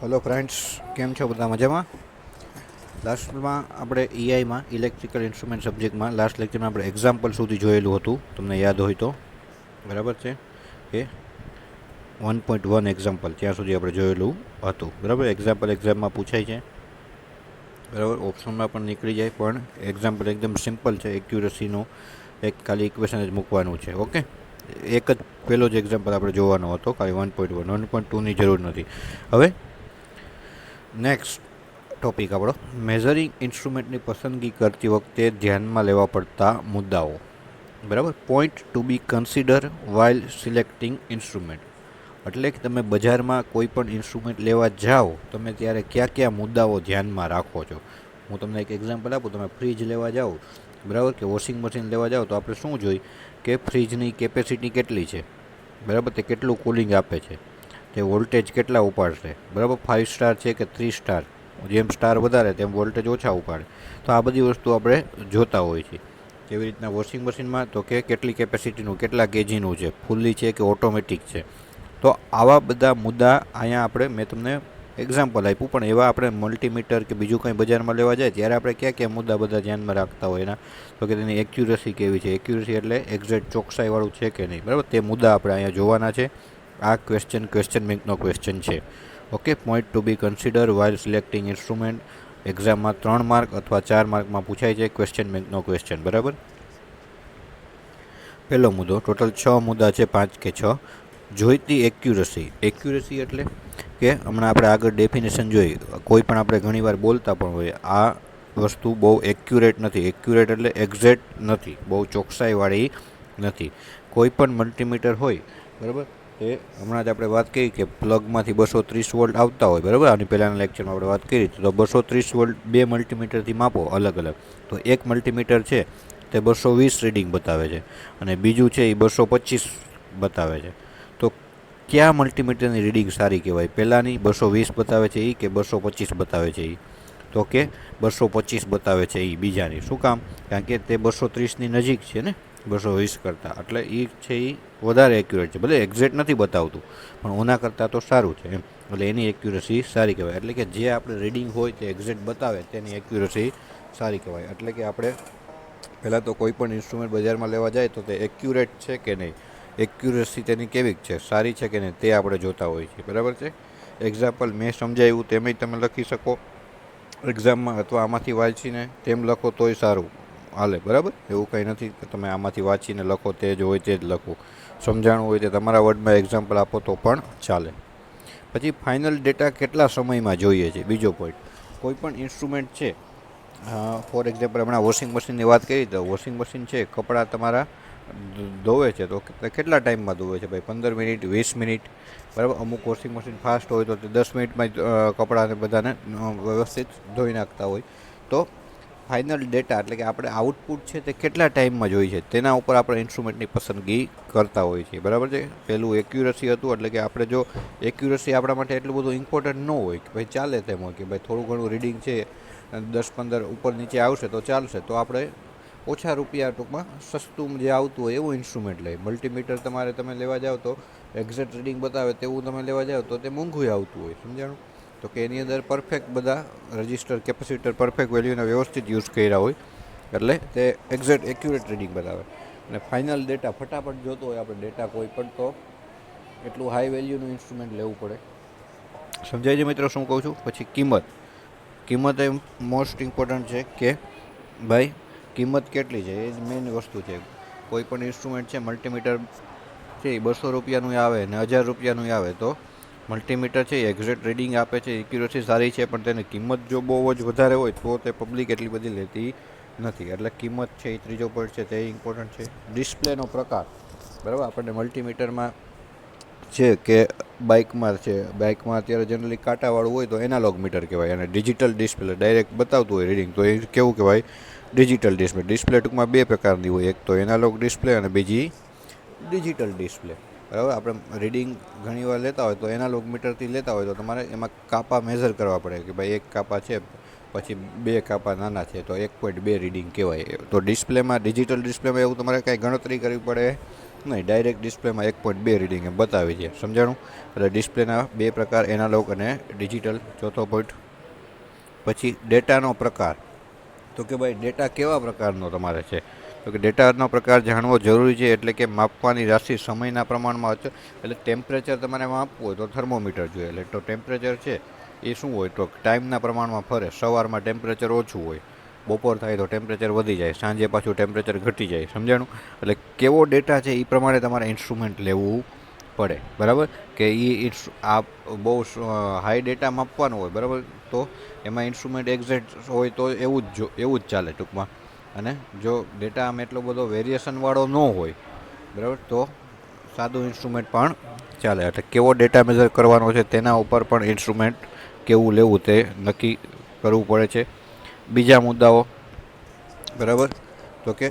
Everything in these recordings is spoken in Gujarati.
हेलो फ्रेंड्स, केम छो बधा मजामां? लास्ट में આપણે ઈઆઈમાં ઇલેક્ટ્રિકલ ઇન્સ્ટ્રુમેન્ટ સબ્જેક્ટમાં લાસ્ટ લેક્ચરમાં આપણે એક્ઝામ્પલ સુધી જોયેલું હતું, તમને યાદ હોય તો. બરાબર છે એ 1.1 એક્ઝામ્પલ ત્યાં સુધી આપણે જોયેલું હતું. બરાબર, એક્ઝામ્પલ એક્ઝામમાં પૂછાય છે. બરાબર, ઓપ્શનમાં પણ નીકળી જાય, પણ એક્ઝામ્પલ એકદમ સિમ્પલ છે. એક્યુરસીનો એક ખાલી ઇક્વેશન જ મૂકવાનું છે. ઓકે, એક જ પહેલો જ એક્ઝામ્પલ આપણે જોવાનો હતો, ખાલી 1.1 જરૂર નથી. હવે નેક્સ્ટ ટોપિક આપણો મેઝરિંગ ઇન્સ્ટ્રુમેન્ટની પસંદગી કરતી વખતે ધ્યાનમાં લેવા પડતા મુદ્દાઓ. બરાબર, point to be consider while selecting instrument. એટલે કે તમે બજારમાં કોઈ પણ ઇન્સ્ટ્રુમેન્ટ લેવા જાઓ તમે ત્યારે કયા કયા મુદ્દાઓ ધ્યાનમાં રાખો છો. હું તમને એક એક્ઝામ્પલ આપું. તમે ફ્રીજ લેવા જાઓ, બરાબર, કે વોશિંગ મશીન લેવા જાઓ તો આપણે શું જોઈએ કે ફ્રીજની કેપેસિટી કેટલી છે, બરાબર, તે કેટલું કુલિંગ આપે છે, તે વોલ્ટેજ કેટલા ઉપાડશે, બરાબર, 5 સ્ટાર છે કે 3 સ્ટાર, જેમ સ્ટાર વધારે તેમ વોલ્ટેજ ઓછા ઉપાડે. તો આ બધી વસ્તુ આપણે જોતા હોઈએ છીએ. કેવી રીતના વોશિંગ મશીનમાં તો કે કેટલી કેપેસિટીનું, કેટલા કેજીનું છે, ફૂલ્લી છે કે ઓટોમેટિક છે. તો આવા બધા મુદ્દા અહીંયા આપણે મેં તમને એક્ઝામ્પલ આપ્યું, પણ એવા આપણે મલ્ટીમીટર કે બીજું કંઈ બજારમાં લેવા જાય ત્યારે આપણે ક્યાં ક્યાં મુદ્દા બધા ધ્યાનમાં રાખતા હોય એના, તો કે તેની એક્યુરસી કેવી છે. એક્યુરસી એટલે એક્ઝેક્ટ ચોકસાઈવાળું છે કે નહીં, બરાબર, તે મુદ્દા આપણે અહીંયા જોવાના છે. આ ક્વેશ્ચન બેંકનો ક્વેશ્ચન છે. Okay, point to be consider while selecting instrument. એક્ઝામમાં 3 માર્ક અથવા 4 માર્કમાં પૂછાય છે ક્વેશ્ચન બેંકનો ક્વેશ્ચન. બરાબર, પહેલો મુદ્દો, ટોટલ 6 મુદ્દા છે, 5 કે 6. જોઈતી એક્યુરસી. એક્યુરસી એટલે કે હમણાં આપણે આગળ ડેફિનેશન જોઈ, કોઈ પણ આપણે ઘણીવાર બોલતા પણ હોઈએ આ વસ્તુ બહુ એક્યુરેટ નથી. એક્યુરેટ એટલે એક્ઝેક્ટ નથી, બહુ ચોકસાઈવાળી નથી. કોઈ પણ મલ્ટીમીટર હોય, બરાબર, એ હમણાં જ આપણે વાત કરી કે પ્લગમાંથી 230 વોલ્ટ આવતા હોય, બરાબર, આની પહેલાંના લેક્ચરમાં આપણે વાત કરી તો 230 વોલ્ટ બે મલ્ટીમીટરથી માપો અલગ અલગ. તો એક મલ્ટીમીટર છે તે 220 રીડિંગ બતાવે છે અને બીજું છે એ 225 બતાવે છે. તો કયા મલ્ટીમીટરની રીડિંગ સારી કહેવાય? પહેલાંની 220 બતાવે છે એ કે 225 બતાવે છે એ? તો કે 225 બતાવે છે એ બીજાની. શું કામ? કારણ કે તે 230ની નજીક છે ને 220 કરતાં, એટલે એ છે એ વધારે એક્યુરેટ છે. ભલે એક્ઝેક્ટ નથી બતાવતું પણ ઓના કરતાં તો સારું છે એમ, એટલે એની એક્યુરસી સારી કહેવાય. એટલે કે જે આપણે રીડિંગ હોય તે એક્ઝેક્ટ બતાવે તેની એક્યુરસી સારી કહેવાય. એટલે કે આપણે પહેલાં તો કોઈ પણ ઇન્સ્ટ્રુમેન્ટ બજારમાં લેવા જાય તો તે એક્યુરેટ છે કે નહીં, એક્યુરસી તેની કેવી છે, સારી છે કે નહીં, તે આપણે જોતા હોઈએ છીએ. બરાબર છે. એક્ઝામ્પલ મેં સમજાવ્યું તેમ તમે લખી શકો એક્ઝામમાં, અથવા આમાંથી વાંચીને તેમ લખો તોય સારું હાલે. બરાબર, એવું કંઈ નથી કે તમે આમાંથી વાંચીને લખો તે જ હોય તે જ લખો. સમજાણું હોય તે તમારા વર્ડમાં એક્ઝામ્પલ આપો તો પણ ચાલે. પછી ફાઇનલ ડેટા કેટલા સમયમાં જોઈએ છે. બીજો પોઈન્ટ, કોઈ પણ ઇન્સ્ટ્રુમેન્ટ છે, ફોર એક્ઝામ્પલ હમણાં વોશિંગ મશીનની વાત કરી તો વોશિંગ મશીન છે, કપડાં તમારા ધોવે છે તો કેટલા ટાઈમમાં ધોવે છે ભાઈ? 15 મિનિટ, 20 મિનિટ, બરાબર. અમુક વોશિંગ મશીન ફાસ્ટ હોય તો તે 10 મિનિટમાં જ કપડાને બધાને વ્યવસ્થિત ધોઈ નાખતા હોય. તો ફાઇનલ ડેટા એટલે કે આપણે આઉટપુટ છે તે કેટલા ટાઈમમાં જોઈએ છે તેના ઉપર આપણે ઇન્સ્ટ્રુમેન્ટની પસંદગી કરતા હોઈએ છીએ. બરાબર છે. પહેલું એક્યુરસી હતું, એટલે કે આપણે જો એક્યુરસી આપણા માટે એટલું બધું ઇમ્પોર્ટન્ટ ન હોય કે ભાઈ ચાલે તેમ હોય કે ભાઈ થોડું ઘણું રીડિંગ છે 10-15 ઉપર નીચે આવશે તો ચાલશે, તો આપણે ઓછા રૂપિયા ટૂંકમાં સસ્તું જે આવતું હોય એવું ઇન્સ્ટ્રુમેન્ટ લઈએ. મલ્ટીમીટર તમે લેવા જાઓ તો એક્ઝેક્ટ રીડિંગ બતાવે તેવું તમે લેવા જાઓ તો તે મોંઘું આવતું હોય. સમજાણું? તો કે એની અંદર પરફેક્ટ બધા રજિસ્ટર, કેપેસિટર પરફેક્ટ વેલ્યુને વ્યવસ્થિત યુઝ કર્યા હોય એટલે તે એક્ઝેક્ટ એક્યુરેટ રીડિંગ બતાવે. અને ફાઇનલ ડેટા ફટાફટ જોતો હોય આપણે ડેટા કોઈ પણ, તો એટલું હાઈ વેલ્યુનું ઇન્સ્ટ્રુમેન્ટ લેવું પડે. સમજાય છે મિત્રો શું કહું છું? પછી કિંમત. કિંમત એ મોસ્ટ ઇમ્પોર્ટન્ટ છે કે ભાઈ કિંમત કેટલી છે એ જ મેઇન વસ્તુ છે. કોઈ પણ ઇન્સ્ટ્રુમેન્ટ છે, મલ્ટીમીટર છે એ 200 રૂપિયાનું આવે ને 1000 રૂપિયાનું આવે તો મલ્ટીમીટર છે એ એક્ઝેક્ટ રીડિંગ આપે છે, એક્યુરસી સારી છે, પણ તેની કિંમત જો બહુ જ વધારે હોય તો તે પબ્લિક એટલી બધી લેતી નથી. એટલે કિંમત છે એ ત્રીજો પોઈન્ટ છે, તે ઇમ્પોર્ટન્ટ છે. ડિસ્પ્લેનો પ્રકાર. બરાબર, આપણને મલ્ટીમીટરમાં છે કે બાઇકમાં અત્યારે જનરલી કાંટાવાળું હોય તો એનાલોગ મીટર કહેવાય, અને ડિજિટલ ડિસ્પ્લે ડાયરેક્ટ બતાવતું હોય રીડિંગ તો એ કેવું કહેવાય? Digital display. ડિસ્પ્લે ટૂંકમાં બે પ્રકારની હોય, એક તો એનાલોગ ડિસ્પ્લે અને બીજી ડિજિટલ ડિસ્પ્લે. બરાબર, આપણે રીડિંગ ઘણીવાર લેતા હોય તો એનાલોગ મીટરથી લેતા હોય તો તમારે એમાં કાપા મેઝર કરવા પડે કે ભાઈ એક કાપા છે પછી બે કાપા નાના છે તો 1.2 રીડિંગ કહેવાય. તો ડિસ્પ્લેમાં, ડિજિટલ ડિસ્પ્લેમાં એવું તમારે કાંઈ ગણતરી કરવી પડે નહીં, ડાયરેક્ટ ડિસ્પ્લેમાં 1.2 રીડિંગ એમ બતાવી છે, સમજાણું? એટલે ડિસ્પ્લેના બે પ્રકાર, એનાલોગ અને ડિજિટલ. ચોથો પોઈન્ટ. પછી ડેટાનો પ્રકાર. તો કે ભાઈ ડેટા કેવા પ્રકારનો તમારે છે? તો કે ડેટાનો પ્રકાર જાણવો જરૂરી છે, એટલે કે માપવાની રાશિ સમયના પ્રમાણમાં એટલે ટેમ્પરેચર તમારે માપવું હોય તો થર્મોમીટર જોઈએ. એટલે તો ટેમ્પરેચર છે એ શું હોય? તો ટાઈમના પ્રમાણમાં ફરે. સવારમાં ટેમ્પરેચર ઓછું હોય, બપોર થાય તો ટેમ્પરેચર વધી જાય, સાંજે પાછું ટેમ્પરેચર ઘટી જાય, સમજાણું? એટલે કેવો ડેટા છે એ પ્રમાણે તમારે ઇન્સ્ટ્રુમેન્ટ લેવું પડે, બરાબર? કે એ આ બહુ હાઈ ડેટા માપવાનો હોય, બરાબર, તો એમાં ઇન્સ્ટ્રુમેન્ટ એક્ઝેક્ટ હોય તો એવું જ ચાલે ટૂંકમાં. અને જો ડેટા આમ એટલો બધો વેરિએશનવાળો ન હોય, બરાબર, તો સાદું ઇન્સ્ટ્રુમેન્ટ પણ ચાલે. એટલે કેવો ડેટા મેઝર કરવાનો છે તેના ઉપર પણ ઇન્સ્ટ્રુમેન્ટ કેવું લેવું તે નક્કી કરવું પડે છે. બીજા મુદ્દાઓ, બરાબર, તો કે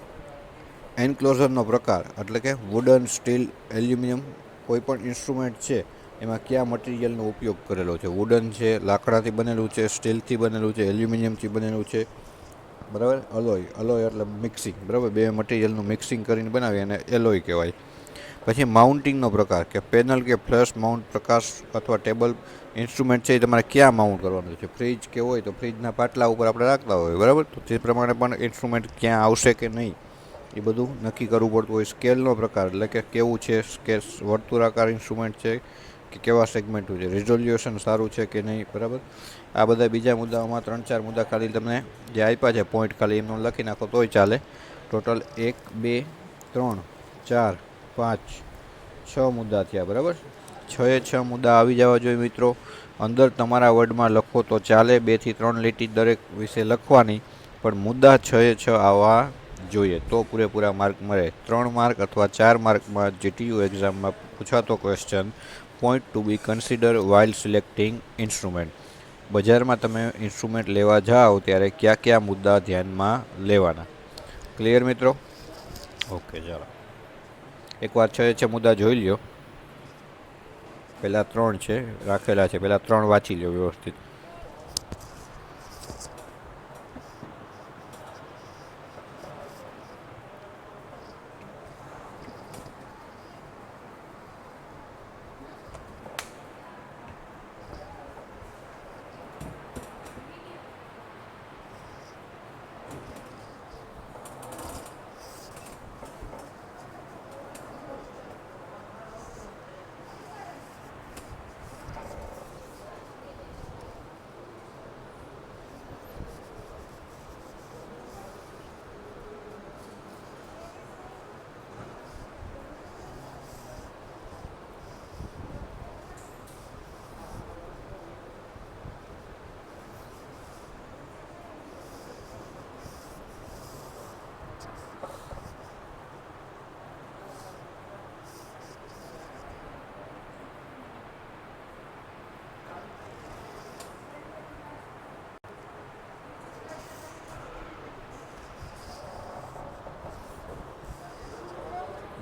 એન્ક્લોઝરનો પ્રકાર, એટલે કે વુડન, સ્ટીલ, એલ્યુમિનિયમ. કોઈ પણ ઇન્સ્ટ્રુમેન્ટ છે એમાં કયા મટીરિયલનો ઉપયોગ કરેલો છે? વુડન છે, લાકડાથી બનેલું છે, સ્ટીલથી બનેલું છે, એલ્યુમિનિયમથી બનેલું છે, બરાબર? અલોય એટલે મિક્સિંગ, બરાબર, બે મટીરિયલનું મિક્સિંગ કરીને બનાવી અને એલોય કહેવાય. પછી માઉન્ટિંગનો પ્રકાર, કે પેનલ કે ફ્લશ માઉન્ટ, પ્રકાશ અથવા ટેબલ ઇન્સ્ટ્રુમેન્ટ છે એ તમારે ક્યાં માઉન્ટ કરવાનું છે? ફ્રીજ કે હોય તો ફ્રીજના પાટલા ઉપર આપણે રાખતા હોય, બરાબર, તો તે પ્રમાણે પણ ઇન્સ્ટ્રુમેન્ટ ક્યાં આવશે કે નહીં એ બધું નક્કી કરવું પડતું હોય. સ્કેલનો પ્રકાર, એટલે કે કેવું છે, સ્કેલ વર્તુળાકાર ઇન્સ્ટ્રુમેન્ટ છે કે કેવા સેગમેન્ટનું છે, રિઝોલ્યુશન સારું છે કે નહીં, બરાબર. આ બધા બીજા મુદ્દાઓમાં 3-4 મુદ્દા ખાલી તમને જે આપ્યા છે પોઈન્ટ, ખાલી એમનો લખી નાખો તોય ચાલે. ટોટલ 1, 2, 3, 4, 5, 6 મુદ્દા થયા, બરાબર. 6 મુદ્દા આવી જવા જોઈએ મિત્રો. અંદર તમારા વર્ડમાં લખો તો ચાલે, 2 થી 3 લીટી દરેક વિશે લખવાની, પણ મુદ્દા 6 આવવા જોઈએ તો પૂરેપૂરા માર્ક મળે. 3 માર્ક અથવા 4 માર્કમાં જીટીયુ એક્ઝામમાં પૂછાતો question, point to be consider while selecting instrument. બજારમાં તમે ઇન્સ્ટ્રુમેન્ટ લેવા જાઓ ત્યારે કયા કયા મુદ્દા ધ્યાનમાં લેવાના? ક્લિયર મિત્રો? ઓકે, ચાલો એકવાર 6 મુદ્દા જોઈ લ્યો. પહેલાં 3 છે રાખેલા છે, પહેલાં 3 વાંચી લો વ્યવસ્થિત.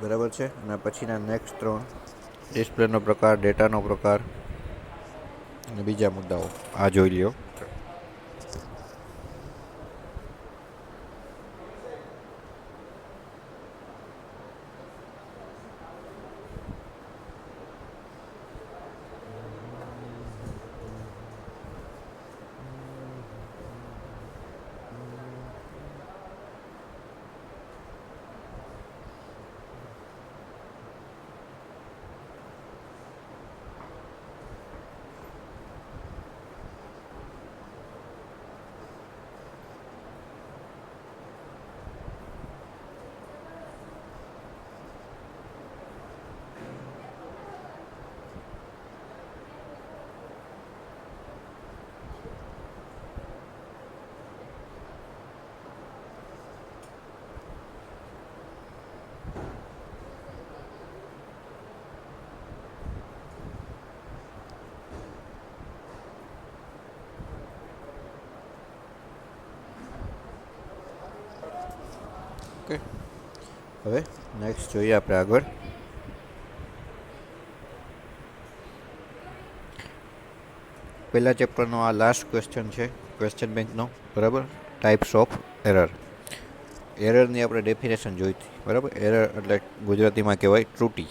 બરાબર છે. અને પછીના નેક્સ્ટ 3, ડિસ્પ્લેનો પ્રકાર, ડેટાનો પ્રકાર અને બીજા મુદ્દાઓ આ જોઈ લ્યો. ઓકે, હવે નેક્સ્ટ જોઈએ આપણે આગળ. પહેલા ચેપ્ટરનો આ લાસ્ટ ક્વેશ્ચન છે ક્વેશ્ચન બેંકનો, બરાબર. Types of error. એરરની આપણે ડેફિનેશન જોઈતી, બરાબર. એરર એટલે ગુજરાતીમાં કહેવાય ત્રુટિ.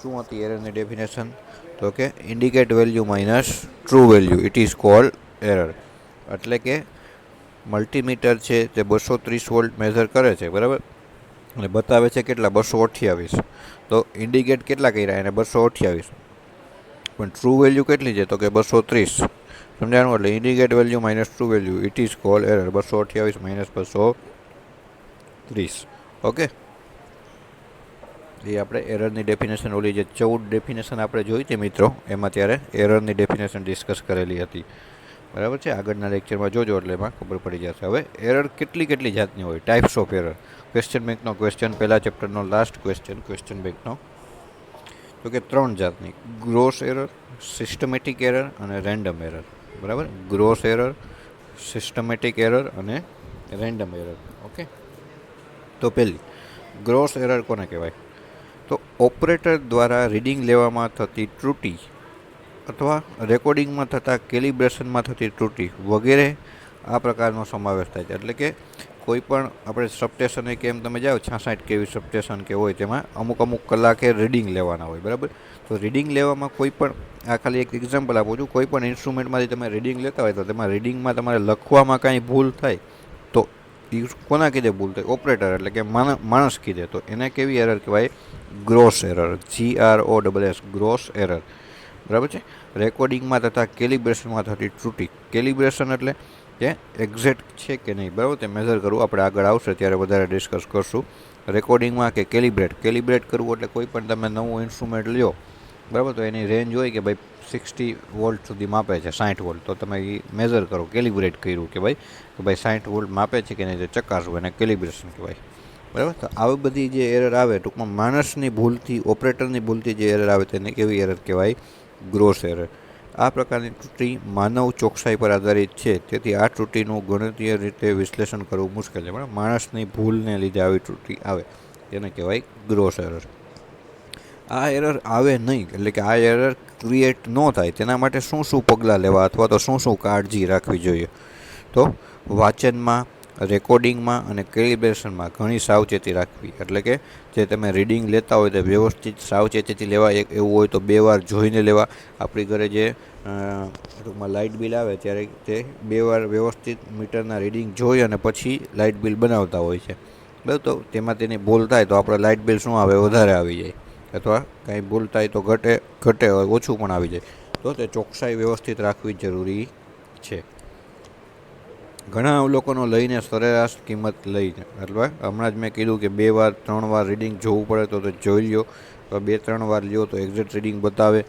શું હતી એરરની ડેફિનેશન? તો કે indicate value minus true value, it is called error. એટલે કે મલ્ટીમીટર છે તે 230 વોલ્ટ મેઝર કરે છે, બરાબર, અને બતાવે છે કેટલા? 228. તો ઇન્ડિકેટ કેટલા કર્યા? એને 228. પણ ટ્રુ વેલ્યુ કેટલી છે? તો કે 230. સમજાણું? એટલે indicate value minus true value, it is called error. 228 minus 230. Okay, એ આપણે એરરની ડેફિનેશન, ઓલી જે 14 ડેફિનેશન આપણે જોઈ હતી મિત્રો, એમાં ત્યારે એરરની ડેફિનેશન ડિસ્કસ કરેલી હતી, બરાબર છે. આગળના લેક્ચરમાં જોજો એટલે એમાં ખબર પડી જશે. હવે એરર કેટલી જાતની હોય? Types of error. ક્વેશ્ચન બેંકનો ક્વેશ્ચન, પહેલા ચેપ્ટરનો લાસ્ટ ક્વેશ્ચન બેંકનો. તો કે 3 જાતની: ગ્રોસ એરર, સિસ્ટમેટિક એરર અને રેન્ડમ એરર, બરાબર. ગ્રોસ એરર, સિસ્ટમેટિક એરર અને રેન્ડમ એરર. ઓકે, તો પહેલી ગ્રોસ એરર કોને કહેવાય? તો ઓપરેટર દ્વારા રીડિંગ લેવામાં થતી ત્રુટિ અથવા રેકોર્ડિંગમાં થતા કેલિબ્રેશનમાં થતી ત્રુટિ વગેરે આ પ્રકારનો સમાવેશ થાય છે. એટલે કે કોઈ પણ આપણે સબસ્ટેશને કે એમ તમે જાઓ 66 kV સબસ્ટેશન કે હોય, તેમાં અમુક કલાકે રીડિંગ લેવાના હોય, બરાબર. તો રીડિંગ લેવામાં કોઈ પણ, આ ખાલી એક એક્ઝામ્પલ આપું છું, કોઈ પણ ઇન્સ્ટ્રુમેન્ટમાંથી તમે રીડિંગ લેતા હોય તો તેમાં રીડિંગમાં તમારે લખવામાં કાંઈ ભૂલ થાય તો કોના કીધે ભૂલ થાય? ઓપરેટર, એટલે કે માણસ કીધે. તો એને કેવી એરર કહેવાય? Gross error. GROSS, gross error, બરાબર છે. રેકોર્ડિંગમાં તથા કેલિબ્રેશનમાં થતી ત્રુટિ. કેલિબ્રેશન એટલે કે એક્ઝેક્ટ છે કે નહીં, બરાબર, તે મેઝર કરવું. આપણે આગળ આવશે ત્યારે વધારે ડિસ્કસ કરશું. રેકોર્ડિંગમાં કે કેલિબ્રેટ કરવું એટલે કોઈ પણ તમે નવું ઇન્સ્ટ્રુમેન્ટ લ્યો, બરાબર, તો એની રેન્જ હોય કે ભાઈ 60 વોલ્ટ સુધી માપે છે, 60 વોલ્ટ, તો તમે એ મેઝર કરો, કેલિબ્રેટ કર્યું કે ભાઈ 60 વોલ્ટ માપે છે કે નહીં, તે ચકાસવું, એને કેલિબ્રેશન કહેવાય, બરાબર. તો આવી બધી જે એરર આવે, ટૂંકમાં માણસની ભૂલથી, ઓપરેટરની ભૂલથી જે એરર આવે તેને કેવી એરર કહેવાય? Gross error. આ પ્રકારની ત્રુટિ માનવ ચોકસાઈ પર આધારિત છે, તેથી આ ત્રુટિનું ગણતરીય રીતે વિશ્લેષણ કરવું મુશ્કેલ છે, બરાબર. માણસની ભૂલને લીધે આવી ત્રુટિ આવે તેને કહેવાય ગ્રોસ એરર. આ એરર આવે નહીં, એટલે કે આ એરર ક્રિએટ ન થાય તેના માટે શું પગલાં લેવા અથવા તો શું કાળજી રાખવી જોઈએ? તો વાંચનમાં, રેકોર્ડિંગમાં અને કેલિબ્રેશનમાં ઘણી સાવચેતી રાખવી. એટલે કે જે તમે રીડિંગ લેતા હોય તે વ્યવસ્થિત સાવચેતીથી લેવા. એવું હોય તો 2 વાર જોઈને લેવા. આપણી ઘરે જે ટૂંકમાં લાઇટ બિલ આવે ત્યારે તે 2 વાર વ્યવસ્થિત મીટરના રીડિંગ જોઈ અને પછી લાઇટ બિલ બનાવતા હોય છે, બરાબર. તો તેમાં તેની ભૂલ થાય તો આપણે લાઇટ બિલ શું આવે? વધારે આવી જાય, અથવા કાંઈ ભૂલ થાય તો ઘટે ઓછું પણ આવી જાય. તો તે ચોકસાઈ વ્યવસ્થિત રાખવી જરૂરી છે. ઘણા અવલોકનો લઈને સરેરાશ કિંમત લઈને, એટલે હમણાં જ મેં કીધું કે 2 વાર 3 વાર રીડિંગ જોવું પડે તો જોઈ લ્યો. તો 2-3 વાર લ્યો તો એક્ઝેક્ટ રીડિંગ બતાવે,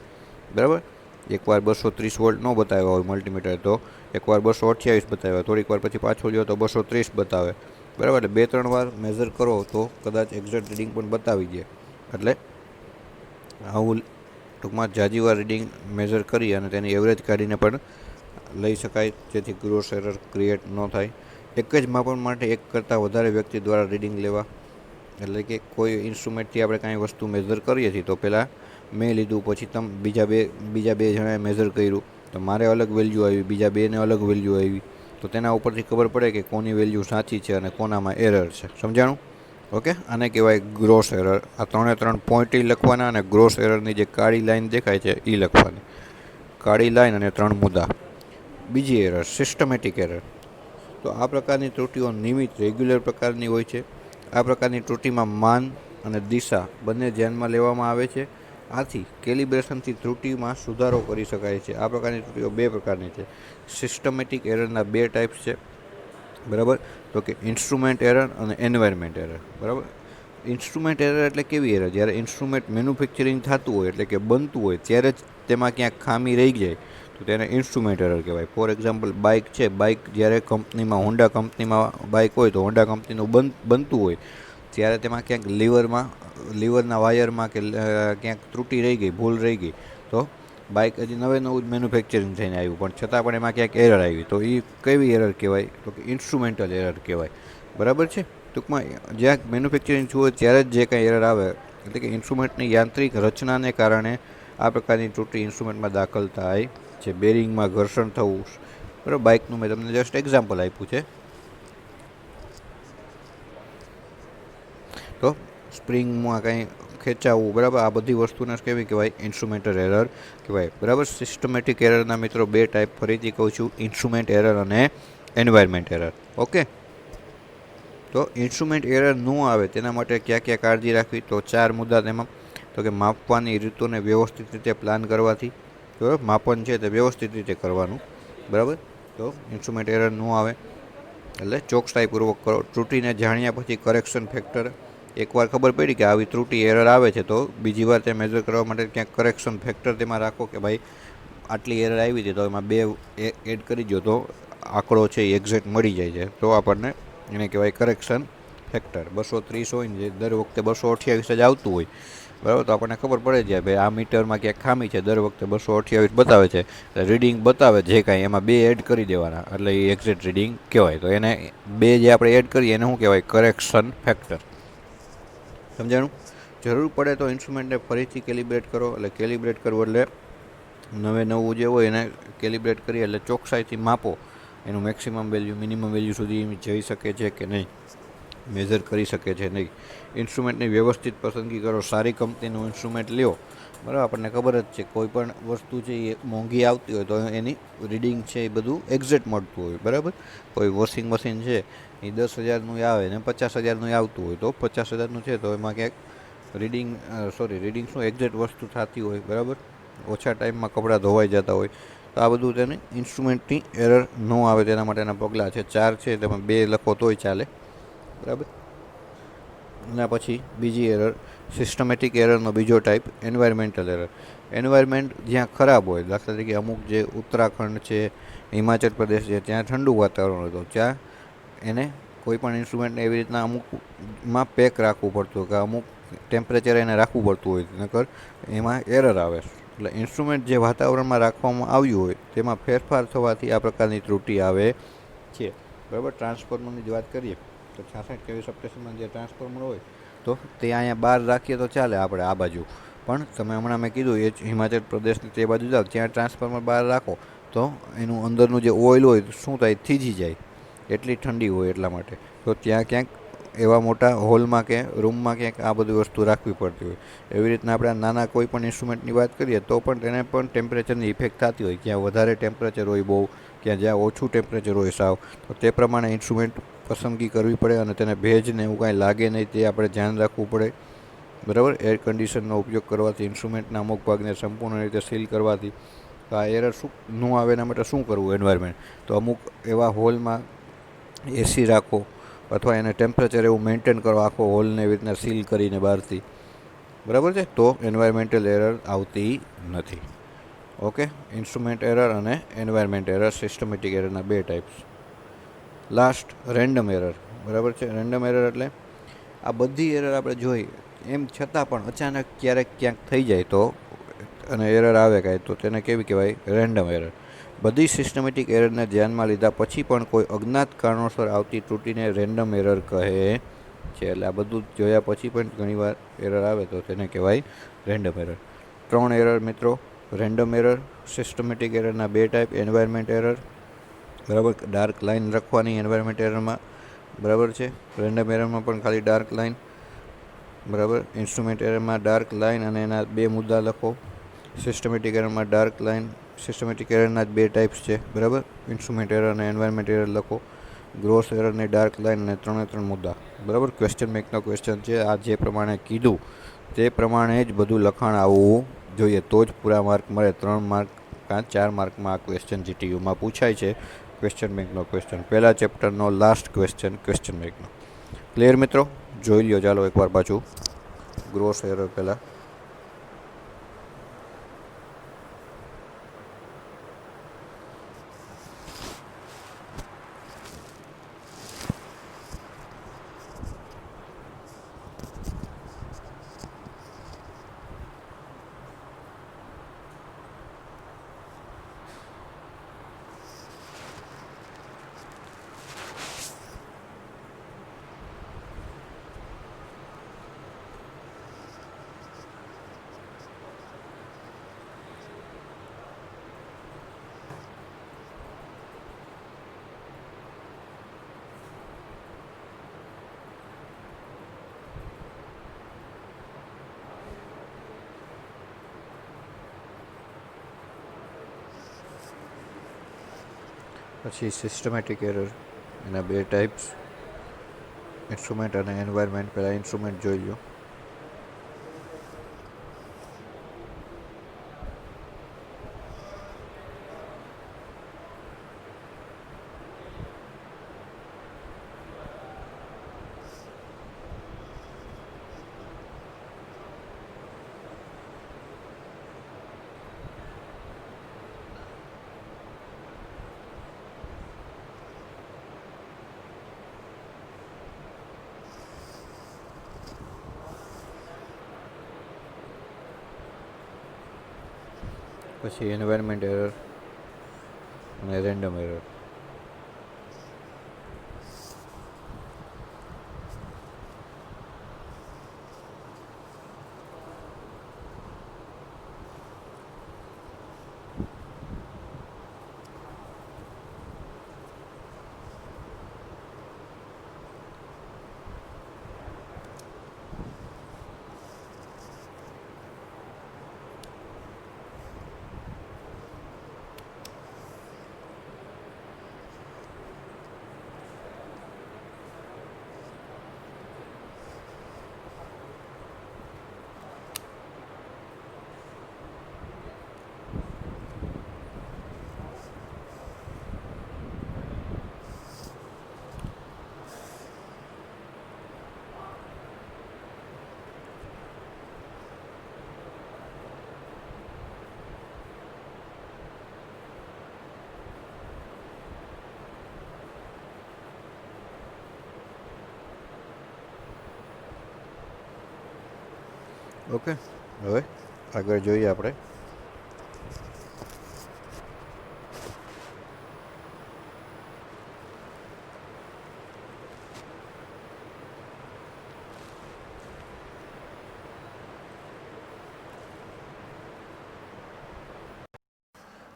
બરાબર. એકવાર 230 વોલ્ટ ન બતાવ્યા હોય મલ્ટીમીટર, તો એકવાર 228 બતાવ્યા, થોડીક વાર પછી પાછો લ્યો તો 230 બતાવે, બરાબર. એટલે 2-3 વાર મેઝર કરો તો કદાચ એક્ઝેક્ટ રીડિંગ પણ બતાવી દે. એટલે આવું ટૂંકમાં જાજી વાર રીડિંગ મેઝર કરી અને તેની એવરેજ કાઢીને પણ લઈ શકાય, જેથી ગ્રોસ એરર ક્રિએટ ન થાય. એક જ માપન માટે એક કરતાં વધારે વ્યક્તિ દ્વારા રીડિંગ લેવા. એટલે કે કોઈ ઇન્સ્ટ્રુમેન્ટથી આપણે કાંઈ વસ્તુ મેઝર કરીએ છીએ તો પહેલાં મેં લીધું, પછી તમે બીજા બે જણાએ મેઝર કર્યું, તો મારે અલગ વેલ્યુ આવી, બીજા 2ને અલગ વેલ્યુ આવી, તો તેના ઉપરથી ખબર પડે કે કોની વેલ્યુ સાચી છે અને કોનામાં એરર છે. સમજાણું? ઓકે, આને કહેવાય ગ્રોસ એરર. આ 3 પોઈન્ટ લખવાના અને ગ્રોસ એરરની જે કાળી લાઈન દેખાય છે એ લખવાની. કાળી લાઈન અને 3 મુદ્દા. બીજી એરર સિસ્ટમેટિક એરર. તો આ પ્રકારની ત્રુટિઓ નિયમિત રેગ્યુલર પ્રકારની હોય છે. આ પ્રકારની ત્રુટિમાં માન અને દિશા બંને ધ્યાનમાં લેવામાં આવે છે. આથી કેલિબ્રેશનથી ત્રુટિમાં સુધારો કરી શકાય છે. આ પ્રકારની ત્રુટિઓ 2 પ્રકારની છે. સિસ્ટમેટિક એરરના 2 ટાઈપ્સ છે, બરાબર. તો કે ઇન્સ્ટ્રુમેન્ટ એરર અને એન્વાયરમેન્ટ એરર, બરાબર. ઇન્સ્ટ્રુમેન્ટ એરર એટલે કેવી એરર? જ્યારે ઇન્સ્ટ્રુમેન્ટ મેન્યુફેક્ચરિંગ થતું હોય, એટલે કે બનતું હોય, ત્યારે જ તેમાં ક્યાંક ખામી રહી જાય તો તેને ઇન્સ્ટ્રુમેન્ટ એરર કહેવાય. ફોર એક્ઝામ્પલ, બાઇક છે. બાઇક જ્યારે કંપનીમાં, હોન્ડા કંપનીમાં બાઇક હોય તો હોન્ડા કંપનીનું બનતું હોય ત્યારે તેમાં ક્યાંક લીવરના વાયરમાં કે ક્યાંક ત્રુટિ રહી ગઈ, ભૂલ રહી ગઈ, તો બાઇક હજી નવું જ મેન્યુફેક્ચરિંગ થઈને આવ્યું પણ છતાં પણ એમાં ક્યાંક એરર આવી, તો એ કેવી એરર કહેવાય? તો કે ઇન્સ્ટ્રુમેન્ટલ એરર કહેવાય, બરાબર છે. ટૂંકમાં જ્યાં મેન્યુફેક્ચરિંગ થયું હોય ત્યારે જ જે કાંઈ એરર આવે, એટલે કે ઇન્સ્ટ્રુમેન્ટની યાંત્રિક રચનાને કારણે આ પ્રકારની ત્રુટિ ઇન્સ્ટ્રુમેન્ટમાં દાખલ થાય છે. બેરિંગમાં ઘર્ષણ થવું, બરાબર. બાઇકનું મેં તમને જસ્ટ એક્ઝામ્પલ આપ્યું છે. સ્પ્રિંગમાં કંઈ ખેંચાવવું, બરાબર, આ બધી વસ્તુને કેવી કહેવાય? ઇન્સ્ટ્રુમેન્ટલ એરર કહેવાય, બરાબર. સિસ્ટમેટિક એરરના મિત્રો બે ટાઈપ ફરીથી કહું છું, ઇન્સ્ટ્રુમેન્ટ એરર અને એન્વાયરમેન્ટ એરર. ઓકે, તો ઇન્સ્ટ્રુમેન્ટ એરર ન આવે તેના માટે ક્યાં ક્યાં કાળજી રાખવી? તો 4 મુદ્દા તેમાં. તો કે માપવાની રીતોને વ્યવસ્થિત રીતે પ્લાન કરવાથી, બરાબર, માપન છે તે વ્યવસ્થિત રીતે કરવાનું, બરાબર. તો ઇન્સ્ટ્રુમેન્ટ એરર ન આવે એટલે ચોકસાઈપૂર્વક કરો. ત્રુટીને જાણ્યા પછી કરેક્શન ફેક્ટર, એકવાર ખબર પડી કે આવી ત્રુટી એરર આવે છે તો બીજી વાર તે મેજર કરવા માટે ક્યાંક કરેક્શન ફેક્ટર તેમાં રાખો કે ભાઈ આટલી એરર આવી હતી તો એમાં 2 એડ કરી દો તો આંકડો છે એ એક્ઝેક્ટ મળી જાય છે. તો આપણને એને કહેવાય કરેક્શન ફેક્ટર. 230 હોય ને જે દર વખતે 228 જ આવતું હોય, બરાબર, તો આપણને ખબર પડે છે ભાઈ આ મીટરમાં ક્યાંક ખામી છે, દર વખતે 228 બતાવે છે, રીડિંગ બતાવે જે કાંઈ એમાં 2 એડ કરી દેવાના એટલે એ એક્ઝેક્ટ રીડિંગ કહેવાય. તો એને 2 જે આપણે એડ કરીએ એને શું કહેવાય? Correction factor. સમજાણું? જરૂર પડે તો ઇન્સ્ટ્રુમેન્ટને ફરીથી કેલિબ્રેટ કરો. એટલે કેલિબ્રેટ કરવું એટલે નવું જે હોય એને કેલિબ્રેટ કરીએ એટલે ચોકસાઈથી માપો એનું મેક્સિમમ વેલ્યુ મિનિમમ વેલ્યુ સુધી જઈ શકે છે કે નહીં, મેજર કરી શકે છે નહીં. ઇન્સ્ટ્રુમેન્ટની વ્યવસ્થિત પસંદગી કરો. સારી કંપનીનું ઇન્સ્ટ્રુમેન્ટ લ્યો, બરાબર. આપણને ખબર જ છે કોઈ પણ વસ્તુ છે એ મોંઘી આવતી હોય તો એની રીડિંગ છે એ બધું એક્ઝેક્ટ મળતું હોય, બરાબર. કોઈ વોશિંગ મશીન છે એ 10,000નું આવે ને 50,000નું આવતું હોય તો 50,000નું છે તો એમાં ક્યાંક રીડિંગ શું એક્ઝેક્ટ વસ્તુ થતી હોય, બરાબર. ઓછા ટાઈમમાં કપડાં ધોવાઈ જતા હોય. તો આ બધું તેને ઇન્સ્ટ્રુમેન્ટની એરર ન આવે તેના માટેના પગલાં છે. 4 છે તેમાં 2 લખો તોય ચાલે, બરાબર. એના પછી બીજી એરર, સિસ્ટમેટિક એરરનો બીજો ટાઈપ એન્વાયરમેન્ટલ એરર. એન્વાયરમેન્ટ જ્યાં ખરાબ હોય, દાખલા તરીકે અમુક જે ઉત્તરાખંડ છે, હિમાચલ પ્રદેશ છે, ત્યાં ઠંડુ વાતાવરણ હોય તો ત્યાં એને કોઈ પણ ઇન્સ્ટ્રુમેન્ટને એવી રીતના અમુકમાં પેક રાખવું પડતું હોય કે અમુક ટેમ્પરેચર એને રાખવું પડતું હોય, નકર એમાં એરર આવે. એટલે ઇન્સ્ટ્રુમેન્ટ જે વાતાવરણમાં રાખવામાં આવ્યું હોય તેમાં ફેરફાર થવાથી આ પ્રકારની ત્રુટિ આવે છે, બરાબર. ટ્રાન્સફોર્મરની જ વાત કરીએ તો 66 kV સબસ્ટેશનમાં જે ટ્રાન્સફોર્મર હોય તો તે અહીંયા બહાર રાખીએ તો ચાલે આપણે આ બાજુ, પણ તમે હમણાં મેં કીધું એ હિમાચલ પ્રદેશની તે બાજુ જાઓ ત્યાં ટ્રાન્સફોર્મર બહાર રાખો તો એનું અંદરનું જે ઓઇલ હોય શું થાય? થીજી જાય, એટલી ઠંડી હોય એટલા માટે. તો ત્યાં ક્યાંક એવા મોટા હોલમાં કે રૂમમાં ક્યાંક આ બધી વસ્તુ રાખવી પડતી હોય. એવી રીતના આપણે નાના કોઈ પણ ઇન્સ્ટ્રુમેન્ટની વાત કરીએ તો પણ તેને પણ ટેમ્પરેચરની ઇફેક્ટ થતી હોય. ક્યાં વધારે ટેમ્પરેચર હોય બહુ, ક્યાં જ્યાં ઓછું ટેમ્પરેચર હોય સાવ, તો તે પ્રમાણે ઇન્સ્ટ્રુમેન્ટ પસંદગી કરવી પડે અને તેને ભેજને એવું કાંઈ લાગે નહીં તે આપણે ધ્યાન રાખવું પડે, બરાબર. એર કન્ડિશનનો ઉપયોગ કરવાથી ઇન્સ્ટ્રુમેન્ટના અમુક ભાગને સંપૂર્ણ રીતે સીલ કરવાથી તો આ એરર શું ન આવે એના માટે શું કરવું? એન્વાયરમેન્ટ તો અમુક એવા હોલમાં એસી રાખો અથવા એને ટેમ્પરેચર એવું મેન્ટેન કરો આખો હોલને એવી રીતના સીલ કરીને બહારથી, બરાબર છે, તો એન્વાયરમેન્ટલ એરર આવતી નથી. ઓકે, ઇન્સ્ટ્રુમેન્ટ એરર અને એન્વાયરમેન્ટ એરર, સિસ્ટમેટિક એરરના બે ટાઈપ્સ. લાસ્ટ, રેન્ડમ એરર, બરાબર છે. રેન્ડમ એરર એટલે આ બધી એરર આપણે જોઈ એમ છતાં પણ અચાનક ક્યારેક ક્યાંક થઈ જાય તો અને એરર આવે કાંઈ તો તેને કેવી કહેવાય? Random error. બધી સિસ્ટમેટિક એરરને ધ્યાનમાં લીધા પછી પણ કોઈ અજ્ઞાત કારણોસર આવતી ત્રુટીને રેન્ડમ એરર કહે છે. એટલે આ બધું જોયા પછી પણ ઘણીવાર એરર આવે તો તેને કહેવાય રેન્ડમ એરર. 3 એરર મિત્રો, રેન્ડમ એરર, સિસ્ટમેટિક એરરના 2 ટાઈપ, એન્વાયરમેન્ટ એરર, બરાબર. ડાર્ક લાઇન રાખવાની એન્વાયરમેન્ટ એરરમાં, બરાબર છે. રેન્ડમ એરરમાં પણ ખાલી ડાર્ક લાઇન, બરાબર. ઇન્સ્ટ્રુમેન્ટ એરરમાં ડાર્ક લાઇન અને એના 2 મુદ્દા લખો. સિસ્ટમેટિક એરરમાં ડાર્ક લાઇન, સિસ્ટમેટિક એરરના જ 2 ટાઈપ્સ છે, બરાબર. ઇન્સ્ટ્રુમેન્ટ એરર અને એન્વાયરમેન્ટ એરર લખો. ગ્રોસ એરરની ડાર્ક લાઇન અને 3 મુદ્દા, બરાબર. ક્વેશ્ચન બેંકનો ક્વેશ્ચન છે. આ જે પ્રમાણે કીધું તે પ્રમાણે જ બધું લખાણ આવવું જોઈએ તો જ પૂરા માર્ક મળે. 3 માર્ક કાં 4 માર્કમાં આ ક્વેશ્ચન જીટીયુમાં પૂછાય છે. ક્વેશ્ચન બેંકનો ક્વેશ્ચન, પહેલા ચેપ્ટરનો લાસ્ટ ક્વેશ્ચન બેંકનો. ક્લિયર મિત્રો? જોઈ લ્યો ચાલો એકવાર પાછું ગ્રોસ એરર પહેલાં. પછી સિસ્ટમેટિક એરર, એના બે ટાઈપ્સ, ઇન્સ્ટ્રુમેન્ટ અને એન્વાયરમેન્ટ. પહેલાં ઇન્સ્ટ્રુમેન્ટ જોઈ લો. પછી એન્વાયરમેન્ટ એરર અને રેન્ડમ એરર. ઓકે, હવે આગળ જોઈએ આપણે.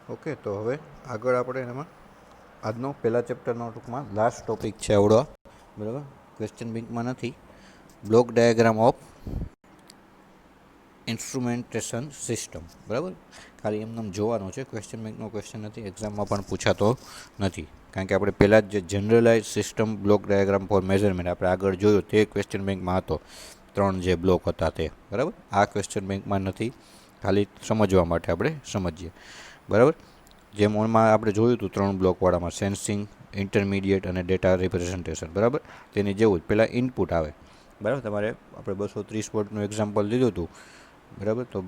ઓકે, તો હવે આગળ આપણે એમાં આજનો પહેલા ચેપ્ટરનો ટૂંકમાં લાસ્ટ ટોપિક છે આવડો, બરાબર. ક્વેશ્ચન બેંકમાં નથી. Block diagram of instrumentation system, બરાબર. ખાલી એમને જોવાનો છે, ક્વેશ્ચન બેંકનો ક્વેશ્ચન નથી, એક્ઝામમાં પણ પૂછાતો નથી. કારણ કે આપણે પહેલાં જ જે generalize system block diagram for measurement આપણે આગળ જોયો તે ક્વેશ્ચન બેંકમાં હતો, 3 જે બ્લોક હતા તે, બરાબર. આ ક્વેશ્ચન બેંકમાં નથી, ખાલી સમજવા માટે આપણે સમજીએ, બરાબર. જેમ ઓનમાં આપણે જોયું હતું 3 બ્લોકવાળામાં સેન્સિંગ, ઇન્ટરમીડિયેટ અને ડેટા રિપ્રેઝન્ટેશન, બરાબર. તેની જેવું જ પહેલાં ઇનપુટ આવે, બરાબર. તમારે આપણે 230 વોટનું એક્ઝામ્પલ લીધું હતું, બરાબર. તો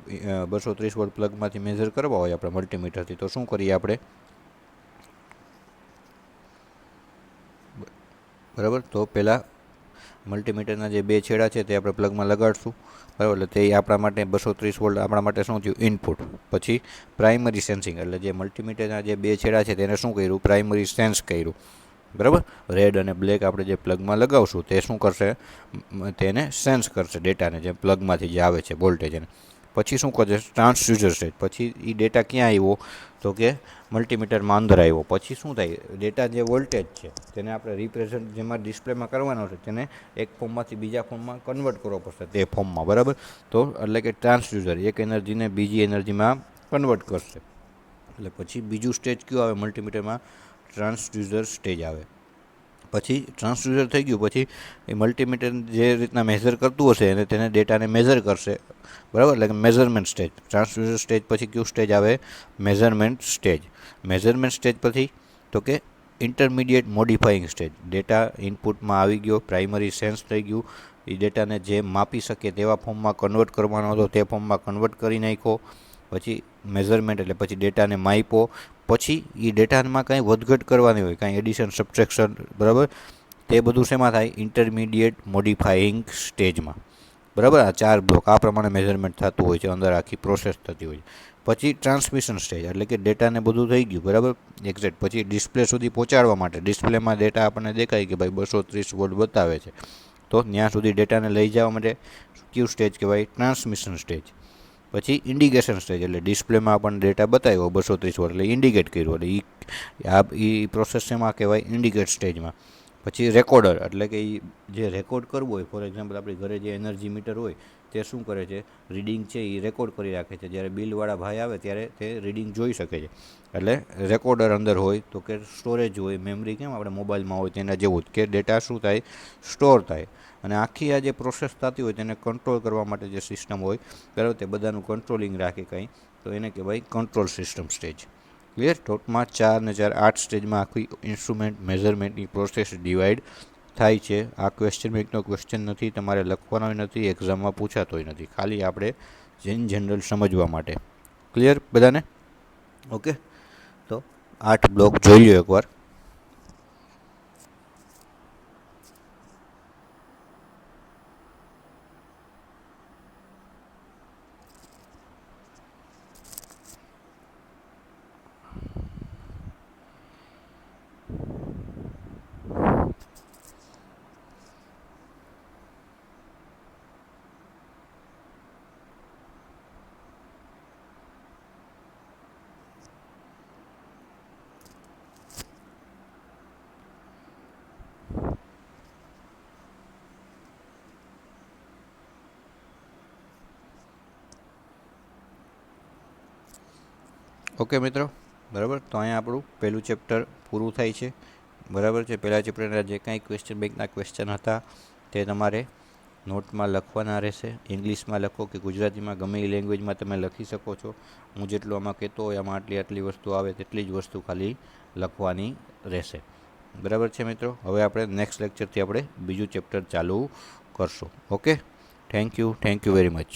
230 વોટ પ્લગમાંથી મેઝર કરવા હોય આપણે મલ્ટીમીટરથી, તો શું કરીએ આપણે, બરાબર. તો પહેલાં મલ્ટીમીટરના જે 2 છેડા છે તે આપણે પ્લગમાં લગાડશું, બરાબર. એટલે તે આપણા માટે 230 વોલ્ટ આપણા માટે શું થયું, ઇનપુટ. પછી પ્રાઇમરી સેન્સિંગ, એટલે જે મલ્ટીમીટરના જે 2 છેડા છે તેને શું કર્યું, પ્રાઇમરી સેન્સ કર્યું, બરાબર. રેડ અને બ્લેક આપણે જે પ્લગમાં લગાવશું તે શું કરશે, તેને સેન્સ કરશે ડેટાને, જે પ્લગમાંથી જે આવે છે વોલ્ટેજ એને. પછી શું કરશે, ટ્રાન્સડ્યુસર સ્ટેજ. પછી એ ડેટા ક્યાં આવ્યો, તો કે મલ્ટીમીટરમાં અંદર આવ્યો. પછી શું થાય, ડેટા જે વોલ્ટેજ છે તેને આપણે રિપ્રેઝન્ટ જેમાં ડિસ્પ્લેમાં કરવાનો છે તેને એક ફોર્મમાંથી બીજા ફોર્મમાં કન્વર્ટ કરવો પડશે તે ફોર્મમાં, બરાબર. તો એટલે કે ટ્રાન્સડ્યુસર એક એનર્જીને બીજી એનર્જીમાં કન્વર્ટ કરશે. એટલે પછી બીજું સ્ટેજ કયું આવે મલ્ટીમીટરમાં, ટ્રાન્સડ્યુસર સ્ટેજ આવે. પછી ટ્રાન્સડ્યુસર થઈ ગયું પછી એ મલ્ટીમીટર જે રીતના મેઝર કરતું હશે અને તેને ડેટાને મેઝર કરશે, બરાબર. એટલે કે મેઝરમેન્ટ સ્ટેજ. ટ્રાન્સડ્યુસર સ્ટેજ પછી કયું સ્ટેજ આવે, મેઝરમેન્ટ સ્ટેજ. મેઝરમેન્ટ સ્ટેજ પછી તો કે ઇન્ટરમીડિયેટ મોડિફાઈંગ સ્ટેજ. ડેટા ઇનપુટમાં આવી ગયો, પ્રાઇમરી સેન્સ થઈ ગયું, એ ડેટાને જે માપી શકે તેવા ફોર્મમાં કન્વર્ટ કરવાનો હતો તે ફોર્મમાં કન્વર્ટ કરી નાખ્યો. પછી મેઝરમેન્ટ એટલે પછી ડેટાને માપ્યો. પછી એ ડેટામાં કાંઈ વધઘટ કરવાની હોય, કાંઈ એડિશન સબટ્રેક્શન, બરાબર. તે બધું શેમાં થાય, ઇન્ટરમીડિયેટ મોડિફાઈંગ સ્ટેજમાં, બરાબર. આ 4 બ્લોક આ પ્રમાણે મેઝરમેન્ટ થતું હોય છે, અંદર આખી પ્રોસેસ થતી હોય છે. પછી ટ્રાન્સમિશન સ્ટેજ, એટલે કે ડેટાને બધું થઈ ગયું, બરાબર, એક્ઝેક્ટ. પછી ડિસ્પ્લે સુધી પહોંચાડવા માટે ડિસ્પ્લેમાં ડેટા આપણને દેખાય કે ભાઈ 230 વોટ બતાવે છે, તો ત્યાં સુધી ડેટાને લઈ જવા માટે કયું સ્ટેજ કહેવાય, ટ્રાન્સમિશન સ્ટેજ. પછી ઇન્ડિકેશન સ્ટેજ, એટલે ડિસ્પ્લેમાં આપણને ડેટા બતાવ્યો 230 વોટ, એટલે ઇન્ડિકેટ કર્યું, એટલે એ પ્રોસેસ શેમાં કહેવાય, ઇન્ડિકેટ સ્ટેજમાં. પછી રેકોર્ડર, એટલે કે જે રેકોર્ડ કરવું હોય, ફોર એક્ઝામ્પલ આપણી ઘરે જે એનર્જી મીટર હોય તે શું કરે છે, રીડિંગ છે એ રેકોર્ડ કરી રાખે છે. જ્યારે બિલવાળા ભાઈ આવે ત્યારે તે રીડિંગ જોઈ શકે છે. એટલે રેકોર્ડર અંદર હોય તો કે સ્ટોરેજ હોય, મેમરી કેમ આપણે મોબાઈલમાં હોય તેના જેવું જ, કે ડેટા શું થાય, સ્ટોર થાય. અને આખી આ જે પ્રોસેસ થતી હોય તેને કંટ્રોલ કરવા માટે જે સિસ્ટમ હોય બરાબર, તે બધાનું કંટ્રોલિંગ રાખે કંઈ, તો એને કહેવાય કંટ્રોલ સિસ્ટમ સ્ટેજ. ક્લિયર. ટોટમાં 4 ને 4 8 સ્ટેજમાં આખી ઇન્સ્ટ્રુમેન્ટ મેઝરમેન્ટની પ્રોસેસ ડિવાઈડ થાય છે. આ ક્વેશ્ચન બેંકનો ક્વેશ્ચન નથી, તમારે લખવાનો નથી, એક્ઝામમાં પૂછાતોય નથી, ખાલી આપણે ઇન જનરલ સમજવા માટે. ક્લિયર બધાને? ઓકે, તો 8 બ્લોક જોઈ લો એકવાર. ઓકે મિત્રો, બરાબર. તો અહીંયા આપણું પહેલું ચેપ્ટર પૂરું થાય છે. બરાબર છે. પહેલા ચેપ્ટરના જે કાંઈ ક્વેશ્ચન બેંકના ક્વેશ્ચન હતા તે તમારે નોટમાં લખવાના રહેશે. ઇંગ્લિશમાં લખો કે ગુજરાતીમાં, ગમે એ લેંગ્વેજમાં તમે લખી શકો છો. હું જેટલું આમાં કહેતો હોય આમાં આટલી વસ્તુ આવે તેટલી જ વસ્તુ ખાલી લખવાની રહેશે. બરાબર છે મિત્રો. હવે આપણે નેક્સ્ટ લેક્ચરથી આપણે બીજું ચેપ્ટર ચાલુ કરશું. Okay, thank you very much.